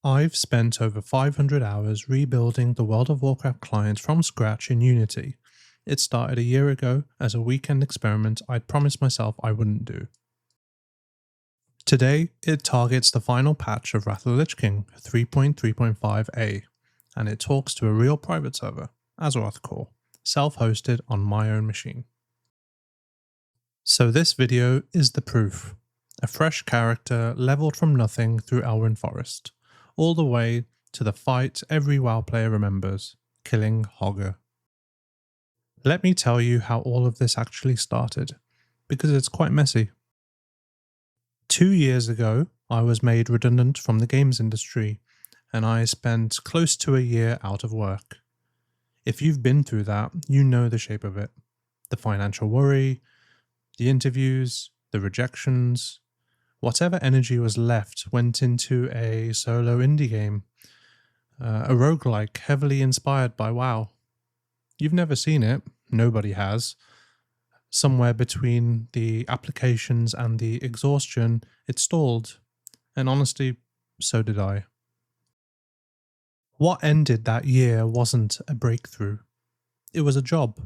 I've spent over 500 hours rebuilding the World of Warcraft client from scratch in Unity. It started a year ago as a weekend experiment I'd promised myself I wouldn't do. Today, it targets the final patch of Wrath of the Lich King 3.3.5a, and it talks to a real private server, AzerothCore, self-hosted on my own machine. So this video is the proof. A fresh character leveled from nothing through Elwynn Forest, all the way to the fight every WoW player remembers, killing Hogger. Let me tell you how all of this actually started, because it's quite messy. 2 years ago, I was made redundant from the games industry, and I spent close to a year out of work. If you've been through that, you know the shape of it. The financial worry, the interviews, the rejections. Whatever energy was left went into a solo indie game, a roguelike heavily inspired by WoW. You've never seen it, nobody has. Somewhere between the applications and the exhaustion, it stalled, and honestly, so did I. What ended that year wasn't a breakthrough. It was a job,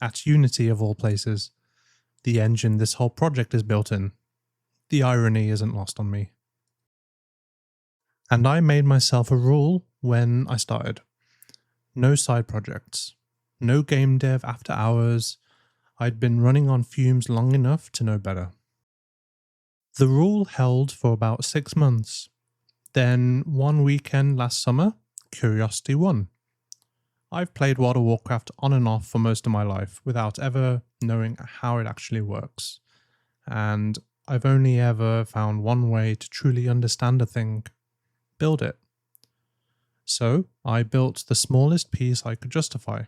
at Unity of all places, the engine this whole project is built in. The irony isn't lost on me. And I made myself a rule when I started. No side projects. No game dev after hours. I'd been running on fumes long enough to know better. The rule held for about 6 months. Then one weekend last summer, curiosity won. I've played World of Warcraft on and off for most of my life without ever knowing how it actually works. And I've only ever found one way to truly understand a thing: build it. So I built the smallest piece I could justify.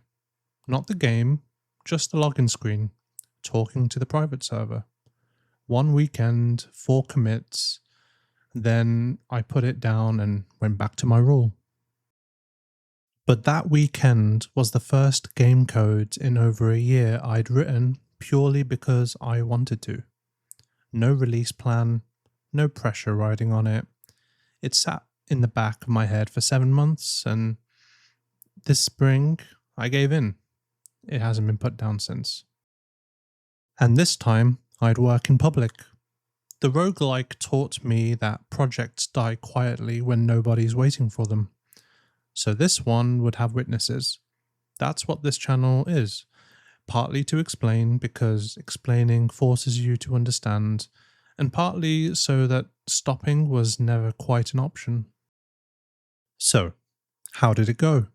Not the game, just the login screen, talking to the private server. 1 weekend, 4 commits, then I put it down and went back to my rule. But that weekend was the first game code in over a year I'd written purely because I wanted to. No release plan, no pressure riding on it. It sat in the back of my head for 7 months, and this spring I gave in. It hasn't been put down since. And this time I'd work in public. The roguelike taught me that projects die quietly when nobody's waiting for them. So this one would have witnesses. That's what this channel is. Partly to explain, because explaining forces you to understand, and partly so that stopping was never quite an option. So, how did it go?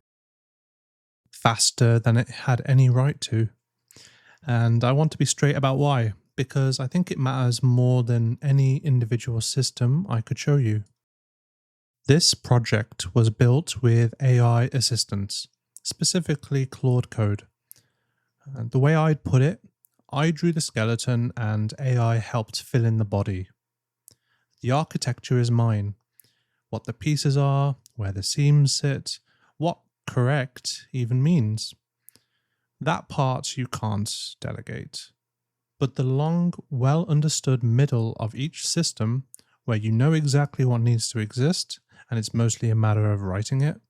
Faster than it had any right to. And I want to be straight about why, because I think it matters more than any individual system I could show you. This project was built with AI assistance, specifically Claude Code. The way I'd put it, I drew the skeleton and AI helped fill in the body. The architecture is mine. What the pieces are, where the seams sit, what correct even means. That part you can't delegate. But the long, well-understood middle of each system, where you know exactly what needs to exist, and it's mostly a matter of writing it,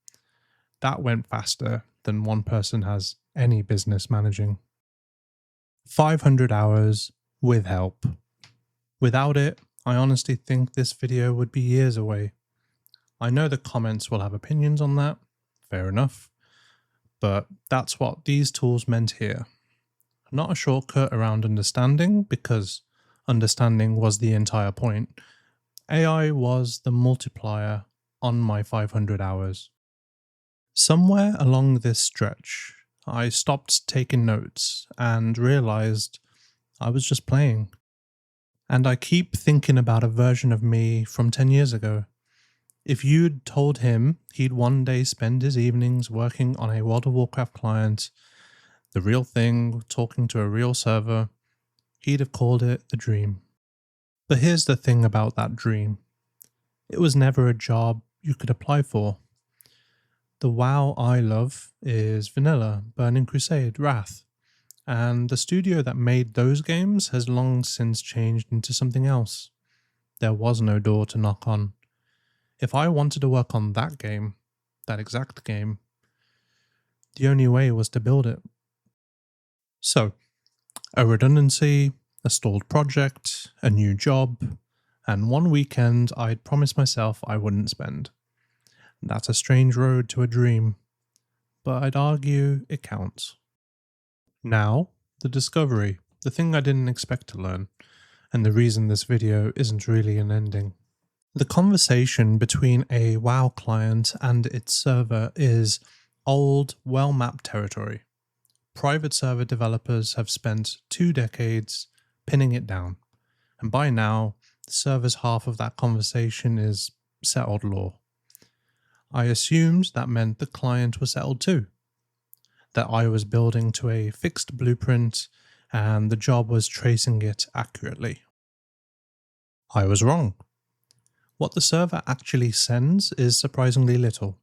that went faster than one person has any business managing. 500 hours with help. Without it, I honestly think this video would be years away. I know the comments will have opinions on that, fair enough, but that's what these tools meant here. Not a shortcut around understanding, because understanding was the entire point. AI was the multiplier on my 500 hours. Somewhere along this stretch, I stopped taking notes and realized I was just playing. And I keep thinking about a version of me from 10 years ago. If you'd told him he'd one day spend his evenings working on a World of Warcraft client, the real thing, talking to a real server, he'd have called it the dream. But here's the thing about that dream. It was never a job you could apply for. The WoW I love is vanilla, Burning Crusade, Wrath, and the studio that made those games has long since changed into something else. There was no door to knock on. If I wanted to work on that game, that exact game, the only way was to build it. So, a redundancy, a stalled project, a new job, and one weekend I'd promised myself I wouldn't spend. That's a strange road to a dream, but I'd argue it counts. Now, the discovery, the thing I didn't expect to learn, and the reason this video isn't really an ending. The conversation between a WoW client and its server is old, well-mapped territory. Private server developers have spent 2 decades pinning it down, and by now, the server's half of that conversation is settled law. I assumed that meant the client was settled too, that I was building to a fixed blueprint and the job was tracing it accurately. I was wrong. What the server actually sends is surprisingly little.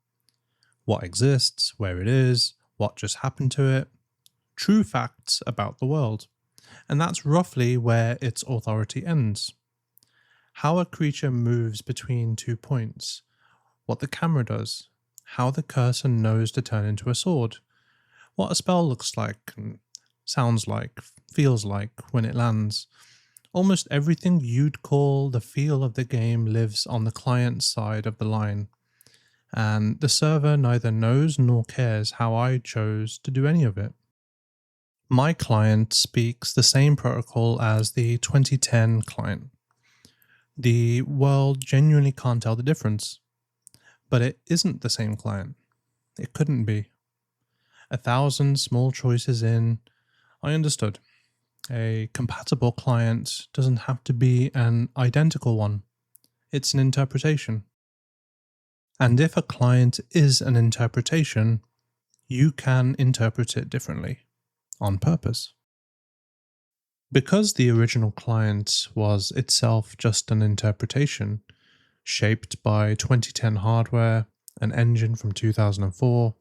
What exists, where it is, what just happened to it, true facts about the world. And that's roughly where its authority ends. How a creature moves between 2 points, what the camera does, how the cursor knows to turn into a sword, what a spell looks like, and sounds like, feels like when it lands. Almost everything you'd call the feel of the game lives on the client side of the line, and the server neither knows nor cares how I chose to do any of it. My client speaks the same protocol as the 2010 client. The world genuinely can't tell the difference, but it isn't the same client. It couldn't be. 1,000 small choices in, I understood. A compatible client doesn't have to be an identical one. It's an interpretation. And if a client is an interpretation, you can interpret it differently, on purpose. Because the original client was itself just an interpretation, shaped by 2010 hardware, an engine from 2004,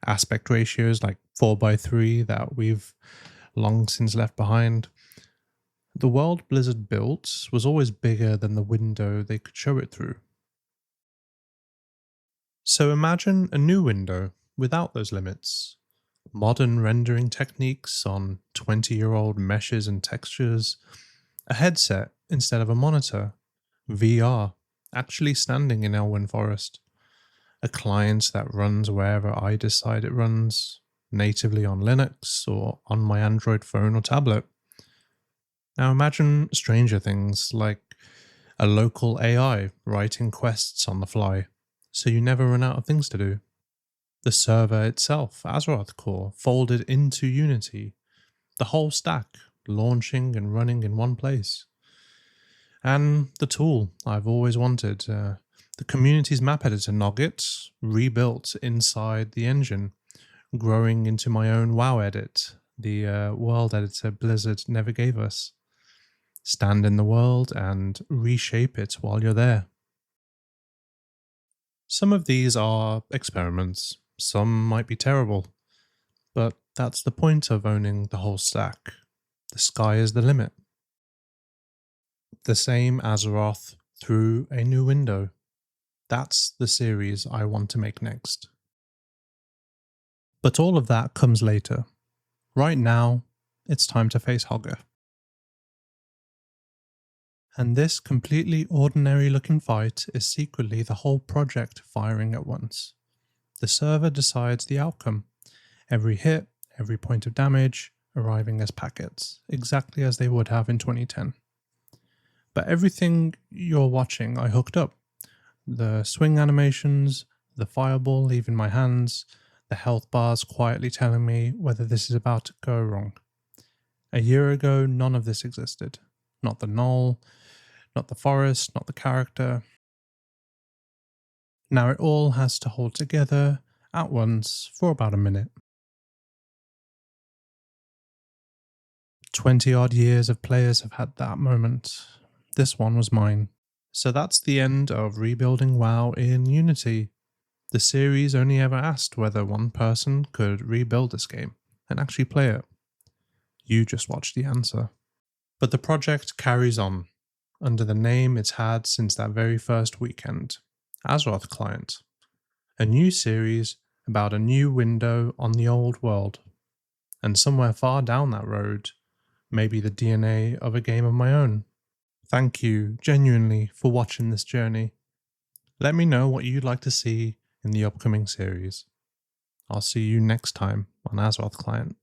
aspect ratios like 4:3 that we've long since left behind, the world Blizzard built was always bigger than the window they could show it through. So imagine a new window without those limits. Modern rendering techniques on 20-year-old meshes and textures, a headset instead of a monitor, VR, actually standing in Elwynn Forest, a client that runs wherever I decide it runs, natively on Linux or on my Android phone or tablet. Now imagine stranger things like a local AI writing quests on the fly, so you never run out of things to do. The server itself, AzerothCore, folded into Unity, the whole stack launching and running in one place. And the tool I've always wanted, the community's map editor Nogget, rebuilt inside the engine, growing into my own WoW edit, the world editor Blizzard never gave us. Stand in the world and reshape it while you're there. Some of these are experiments, some might be terrible, but that's the point of owning the whole stack. The sky is the limit. The same Azeroth through a new window. That's the series I want to make next. But all of that comes later. Right now, it's time to face Hogger. And this completely ordinary looking fight is secretly the whole project firing at once. The server decides the outcome. Every hit, every point of damage, arriving as packets, exactly as they would have in 2010. But everything you're watching I hooked up. The swing animations, the fireball leaving my hands, the health bars quietly telling me whether this is about to go wrong. A year ago, none of this existed. Not the knoll, not the forest, not the character. Now it all has to hold together at once for about a minute. 20-odd years of players have had that moment. This one was mine. So that's the end of rebuilding WoW in Unity. The series only ever asked whether one person could rebuild this game and actually play it. You just watched the answer. But the project carries on, under the name it's had since that very first weekend, Azeroth Client, a new series about a new window on the old world, and somewhere far down that road, maybe the DNA of a game of my own. Thank you genuinely for watching this journey. Let me know what you'd like to see in the upcoming series. I'll see you next time on Azeroth Client.